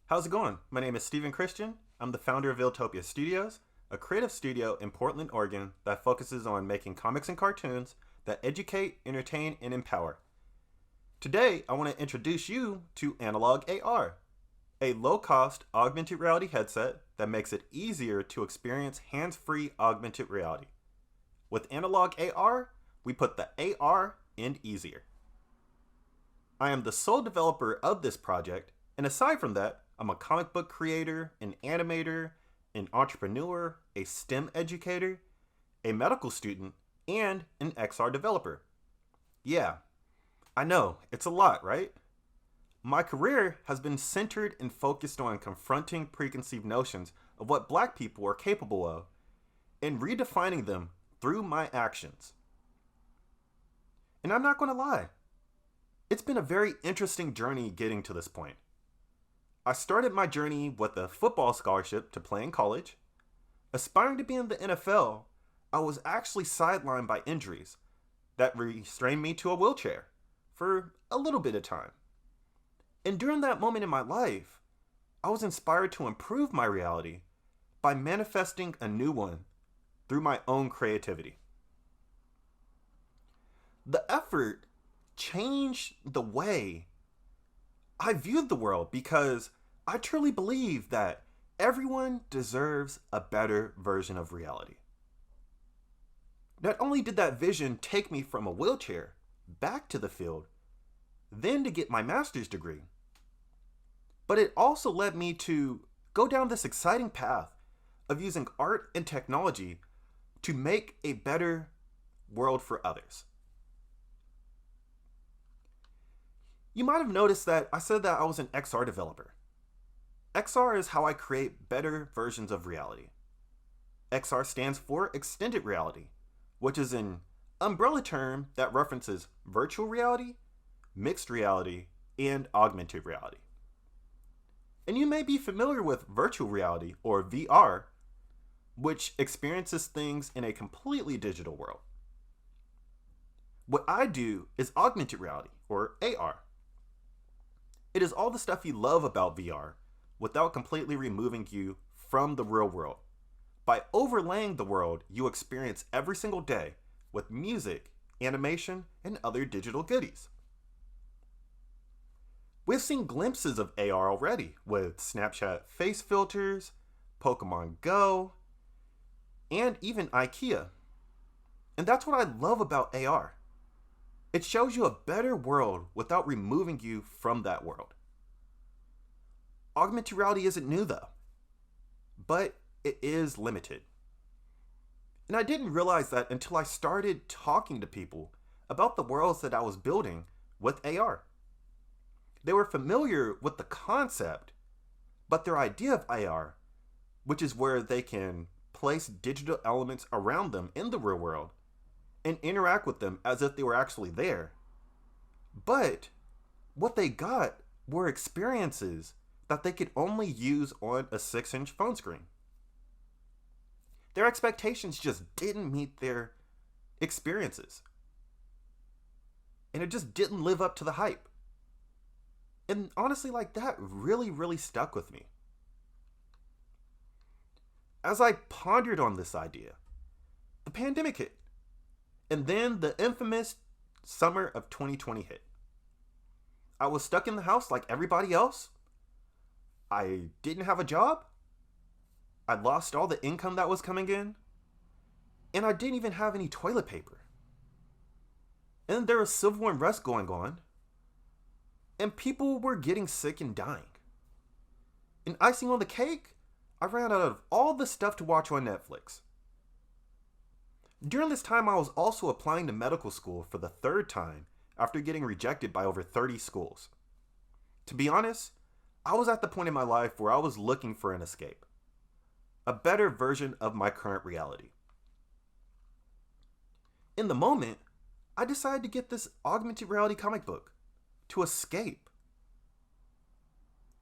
How's it going? My name is Steven Christian. I'm the founder of Iltopia Studios, a creative studio in Portland, Oregon that focuses on making comics and cartoons that educate, entertain, and empower. Today, I want to introduce you to Analog AR, a low-cost augmented reality headset that makes it easier to experience hands-free augmented reality. With Analog AR, we put the AR in easier. I am the sole developer of this project, and aside from that, I'm a comic book creator, an animator, an entrepreneur, a STEM educator, a medical student, and an XR developer. Yeah, I know, it's a lot, right? My career has been centered and focused on confronting preconceived notions of what black people are capable of and redefining them through my actions. And I'm not going to lie, it's been a very interesting journey getting to this point. I started my journey with a football scholarship to play in college. Aspiring to be in the NFL, I was actually sidelined by injuries that restrained me to a wheelchair for a little bit of time. And during that moment in my life, I was inspired to improve my reality by manifesting a new one through my own creativity. The effort changed the way I viewed the world because I truly believe that everyone deserves a better version of reality. Not only did that vision take me from a wheelchair back to the field, then to get my master's degree, but it also led me to go down this exciting path of using art and technology to make a better world for others. You might have noticed that I said that I was an XR developer. XR is how I create better versions of reality. XR stands for Extended Reality, which is an umbrella term that references virtual reality, mixed reality, and augmented reality. And you may be familiar with virtual reality, or VR, which experiences things in a completely digital world. What I do is augmented reality, or AR. It is all the stuff you love about VR without completely removing you from the real world. By overlaying the world you experience every single day with music, animation, and other digital goodies. We've seen glimpses of AR already with Snapchat face filters, Pokemon Go, and even IKEA. And that's what I love about AR. It shows you a better world without removing you from that world. Augmented reality isn't new though, but it is limited. And I didn't realize that until I started talking to people about the worlds that I was building with AR. They were familiar with the concept, but their idea of AR, which is where they can place digital elements around them in the real world and interact with them as if they were actually there. But what they got were experiences that they could only use on a 6-inch phone screen. Their expectations just didn't meet their experiences. And it just didn't live up to the hype. And honestly, that really stuck with me. As I pondered on this idea, the pandemic hit. And then the infamous summer of 2020 hit. I was stuck in the house like everybody else. I didn't have a job. I lost all the income that was coming in. And I didn't even have any toilet paper. And there was civil unrest going on. And people were getting sick and dying. And icing on the cake, I ran out of all the stuff to watch on Netflix. During this time, I was also applying to medical school for the third time after getting rejected by over 30 schools. To be honest, I was at the point in my life where I was looking for an escape, a better version of my current reality. In the moment, I decided to get this augmented reality comic book to escape.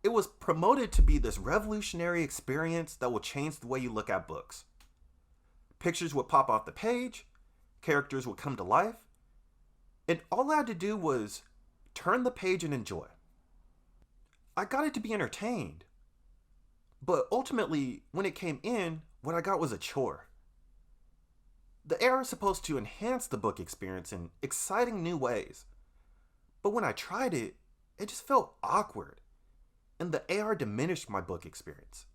It was promoted to be this revolutionary experience that will change the way you look at books. Pictures would pop off the page, characters would come to life, and all I had to do was turn the page and enjoy. I got it to be entertained, But ultimately, when it came in, what I got was a chore. The AR is supposed to enhance the book experience in exciting new ways. But when I tried it, it just felt awkward, and the AR diminished my book experience.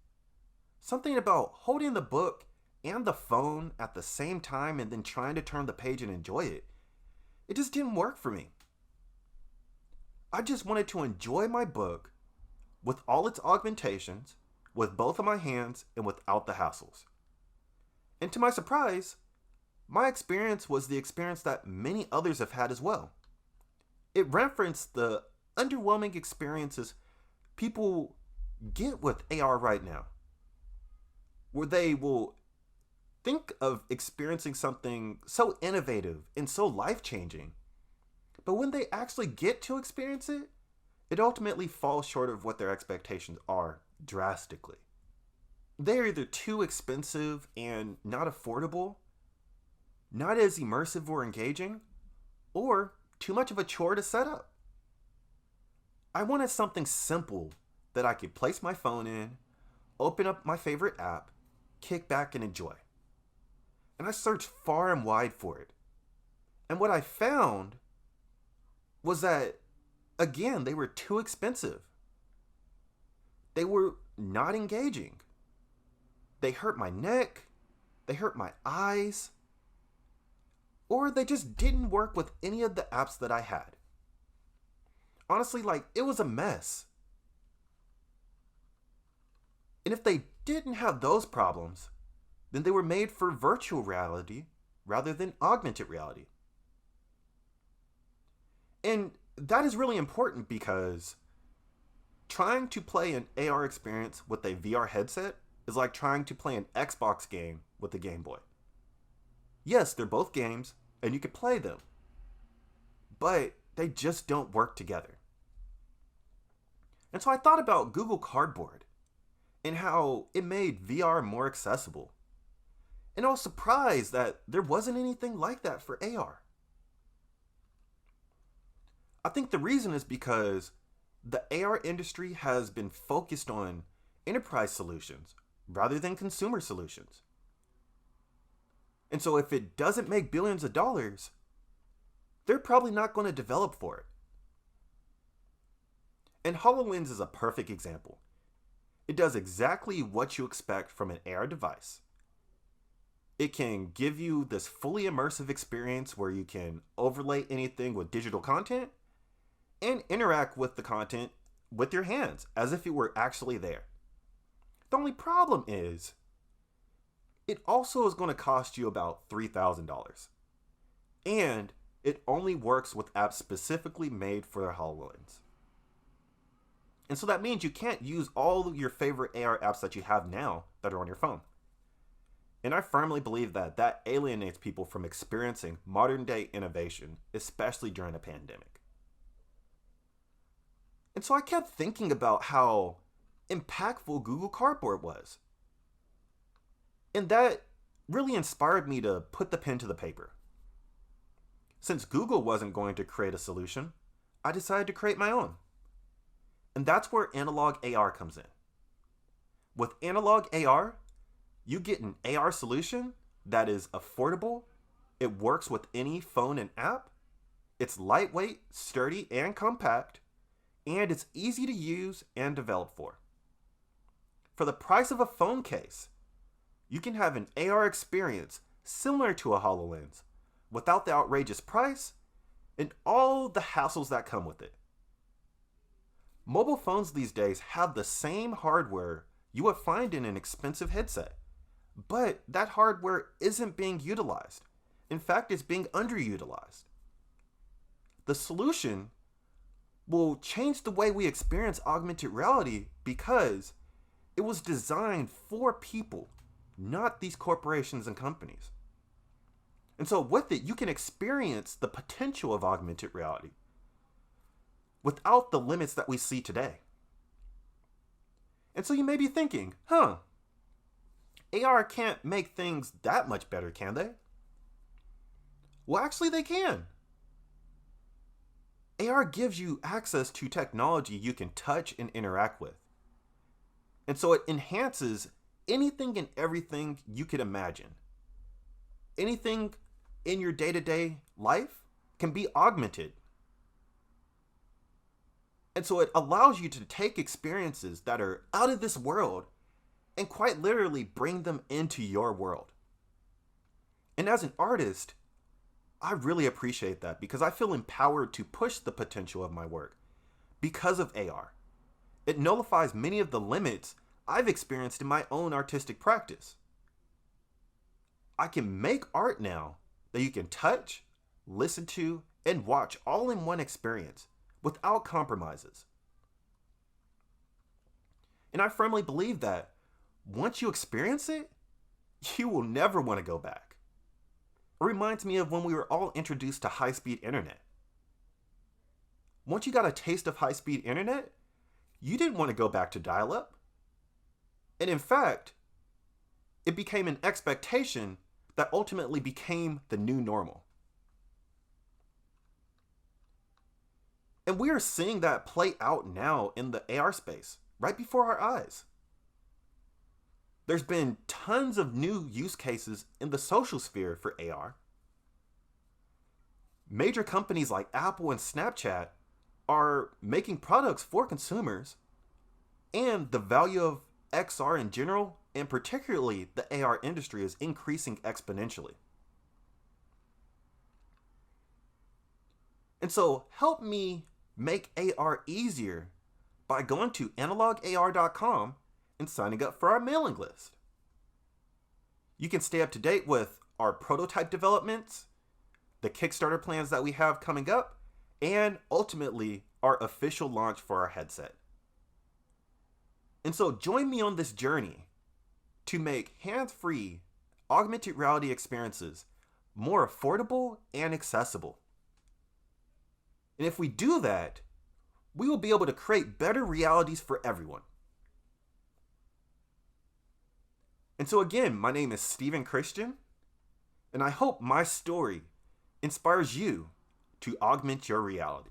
Something about holding the book and the phone at the same time and then trying to turn the page and enjoy it, it just didn't work for me. I just wanted to enjoy my book with all its augmentations, with both of my hands and without the hassles. And to my surprise, my experience was the experience that many others have had as well. It referenced the underwhelming experiences people get with AR right now, where they will think of experiencing something so innovative and so life-changing, but when they actually get to experience it, it ultimately falls short of what their expectations are drastically. They're either too expensive and not affordable, not as immersive or engaging, or too much of a chore to set up. I wanted something simple that I could place my phone in, open up my favorite app, kick back and enjoy. And I searched far and wide for it. And what I found was that, again, they were too expensive. They were not engaging. They hurt my neck, they hurt my eyes, or they just didn't work with any of the apps that I had. Honestly, it was a mess. And if they didn't have those problems, then they were made for virtual reality rather than augmented reality. And that is really important because trying to play an AR experience with a VR headset is like trying to play an Xbox game with a Game Boy. Yes, they're both games, and you can play them, but they just don't work together. And so I thought about Google Cardboard and how it made VR more accessible. And I was surprised that there wasn't anything like that for AR. I think the reason is because the AR industry has been focused on enterprise solutions rather than consumer solutions. And so if it doesn't make billions of dollars, they're probably not going to develop for it. And HoloLens is a perfect example. It does exactly what you expect from an AR device. It can give you this fully immersive experience where you can overlay anything with digital content and interact with the content with your hands as if it were actually there. The only problem is, it also is going to cost you about $3,000. And it only works with apps specifically made for the HoloLens. And so that means you can't use all your favorite AR apps that you have now that are on your phone. And I firmly believe that alienates people from experiencing modern day innovation, especially during a pandemic. And so I kept thinking about how impactful Google Cardboard was. And that really inspired me to put the pen to the paper. Since Google wasn't going to create a solution, I decided to create my own. And that's where Analog AR comes in. With Analog AR, you get an AR solution that is affordable, it works with any phone and app, it's lightweight, sturdy, and compact, and it's easy to use and develop for. For the price of a phone case, you can have an AR experience similar to a HoloLens without the outrageous price and all the hassles that come with it. Mobile phones these days have the same hardware you would find in an expensive headset, but that hardware isn't being utilized. In fact, it's being underutilized. The solution will change the way we experience augmented reality because it was designed for people, not these corporations and companies. And so with it, you can experience the potential of augmented reality without the limits that we see today. And so you may be thinking, AR can't make things that much better, can they? Well, actually they can. AR gives you access to technology you can touch and interact with. And so it enhances anything and everything you could imagine. Anything in your day-to-day life can be augmented. And so it allows you to take experiences that are out of this world and quite literally bring them into your world. And as an artist, I really appreciate that because I feel empowered to push the potential of my work because of AR. It nullifies many of the limits I've experienced in my own artistic practice. I can make art now that you can touch, listen to, and watch all in one experience without compromises. And I firmly believe that once you experience it, you will never want to go back. It reminds me of when we were all introduced to high-speed internet. Once you got a taste of high-speed internet, you didn't want to go back to dial-up. And in fact, it became an expectation that ultimately became the new normal. And we are seeing that play out now in the AR space, right before our eyes. There's been tons of new use cases in the social sphere for AR. Major companies like Apple and Snapchat are making products for consumers, and the value of XR in general, and particularly the AR industry, is increasing exponentially. And so help me make AR easier by going to analogar.com and signing up for our mailing list. You can stay up to date with our prototype developments, the Kickstarter plans that we have coming up, and ultimately our official launch for our headset. And so join me on this journey to make hands-free augmented reality experiences more affordable and accessible. And if we do that, we will be able to create better realities for everyone. And so again, my name is Stephen Christian, and I hope my story inspires you to augment your reality.